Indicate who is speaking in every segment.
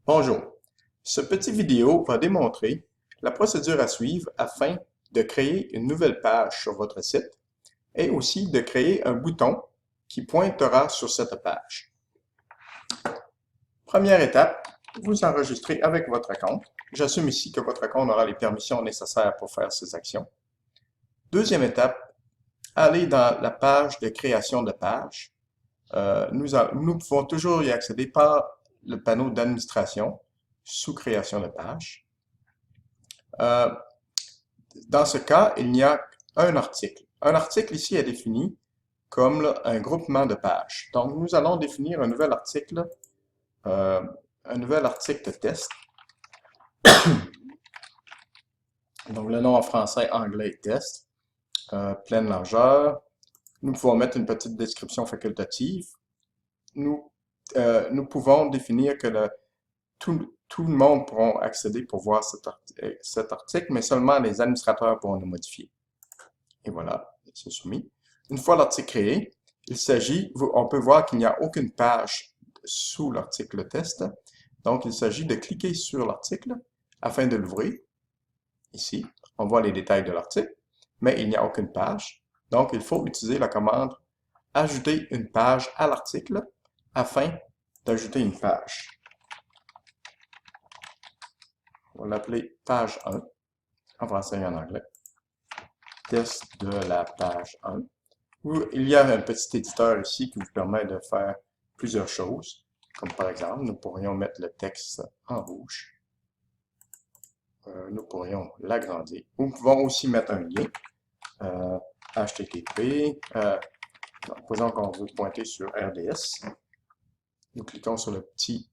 Speaker 1: Bonjour. Ce petit vidéo va démontrer la procédure à suivre afin de créer une nouvelle page sur votre site et aussi de créer un bouton qui pointera sur cette page. Première étape, vous enregistrez avec votre compte. J'assume ici que votre compte aura les permissions nécessaires pour faire ces actions. Deuxième étape, allez dans la page de création de page. Nous pouvons toujours y accéder par le panneau d'administration sous création de page. Euh, Dans ce cas, il n'y a un article. Un article ici est défini comme là, un groupement de pages. Donc, nous allons définir euh, un nouvel article test. Donc, le nom en français, anglais, test, pleine largeur. Nous pouvons mettre une petite description facultative. Nous pouvons définir que tout le monde pourra accéder pour voir cet article, mais seulement les administrateurs pourront le modifier. Et voilà, c'est soumis. Une fois l'article créé, on peut voir qu'il n'y a aucune page sous l'article test. Donc, il s'agit de cliquer sur l'article afin de l'ouvrir. Ici, on voit les détails de l'article, mais il n'y a aucune page. Donc, il faut utiliser la commande Ajouter une page à l'article afin d'ajouter une page. On va l'appeler page 1 en français et en anglais. Test de la page 1. Il y a un petit éditeur ici qui vous permet de faire plusieurs choses. Comme par exemple, nous pourrions mettre le texte en rouge. Nous pourrions l'agrandir. Nous pouvons aussi mettre un lien. HTTP. Supposons qu'on veut pointer sur RDS. Nous cliquons sur le petit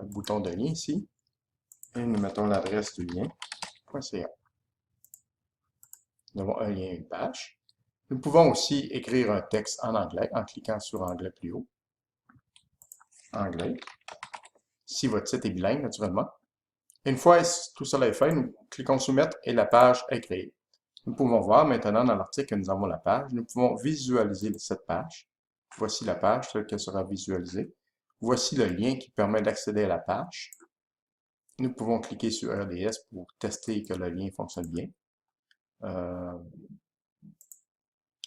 Speaker 1: bouton de lien ici. Et nous mettons l'adresse du lien.ca. Nous avons un lien et une page. Nous pouvons aussi écrire un texte en anglais en cliquant sur Anglais plus haut. Anglais. Si votre site est bilingue, naturellement. Une fois tout cela est fait, nous cliquons Soumettre et la page est créée. Nous pouvons voir maintenant dans l'article que nous avons la page. Nous pouvons visualiser cette page. Voici la page telle qu'elle sera visualisée. Voici le lien qui permet d'accéder à la page. Nous pouvons cliquer sur RDS pour tester que le lien fonctionne bien.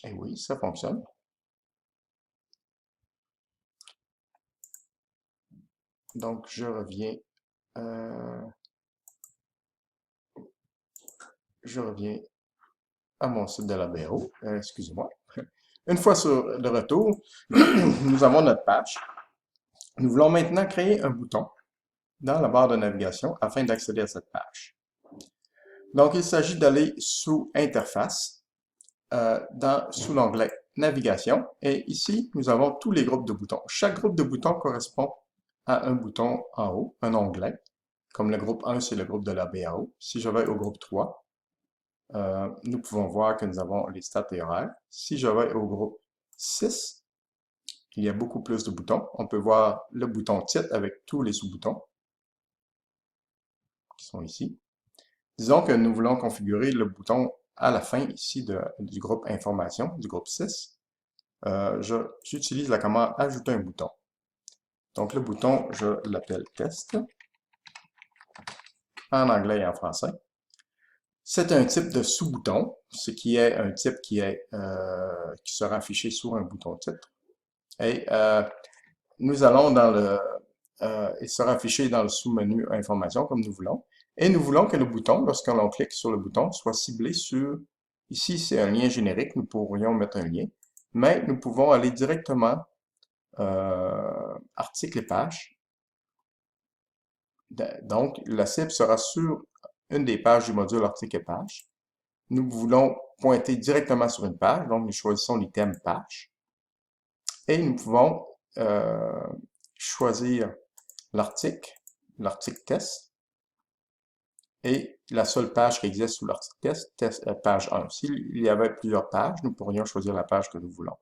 Speaker 1: Et oui, ça fonctionne. Donc, je reviens à mon site de la BO. Excusez-moi. Une fois sur le retour, nous avons notre page. Nous voulons maintenant créer un bouton dans la barre de navigation afin d'accéder à cette page. Donc, il s'agit d'aller sous Interface, sous l'onglet Navigation. Et ici, nous avons tous les groupes de boutons. Chaque groupe de boutons correspond à un bouton en haut, un onglet. Comme le groupe 1, c'est le groupe de la BAO. Si je vais au groupe 3, nous pouvons voir que nous avons les stats et horaires. Si je vais au groupe 6, il y a beaucoup plus de boutons. On peut voir le bouton titre avec tous les sous-boutons qui sont ici. Disons que nous voulons configurer le bouton à la fin ici du groupe information, du groupe 6. J'utilise la commande ajouter un bouton. Donc le bouton, je l'appelle test en anglais et en français. C'est un type de sous-bouton, ce qui est un type qui sera affiché sur un bouton titre. Et nous allons il sera affiché dans le sous-menu information comme nous voulons. Et nous voulons que le bouton, lorsque l'on clique sur le bouton, soit ciblé sur, ici c'est un lien générique, nous pourrions mettre un lien, mais nous pouvons aller directement article et page. Donc, la cible sera sur une des pages du module article et page. Nous voulons pointer directement sur une page, donc nous choisissons l'item page. Et nous pouvons choisir l'article test, et la seule page qui existe sous l'article test, page 1. S'il y avait plusieurs pages, nous pourrions choisir la page que nous voulons.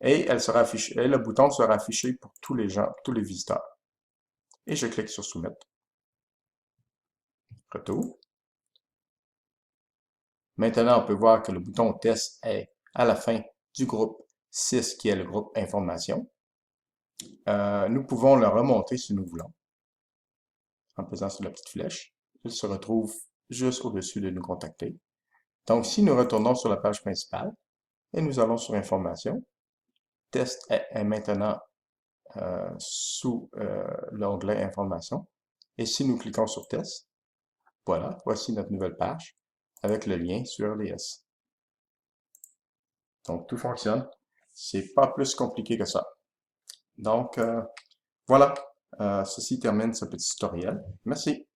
Speaker 1: Et elle sera affichée, et le bouton sera affiché pour tous les gens, tous les visiteurs. Et je clique sur Soumettre. Retour. Maintenant, on peut voir que le bouton test est à la fin du groupe 6, qui est le groupe information. Nous pouvons le remonter si nous voulons. en pesant sur la petite flèche, il se retrouve juste au-dessus de nous contacter. Donc, si nous retournons sur la page principale et nous allons sur Informations, Test est maintenant sous l'onglet Informations. Et si nous cliquons sur Test, voilà, voici notre nouvelle page avec le lien sur LES. Donc, tout fonctionne. C'est pas plus compliqué que ça. Donc, voilà. Ceci termine ce petit tutoriel. Merci.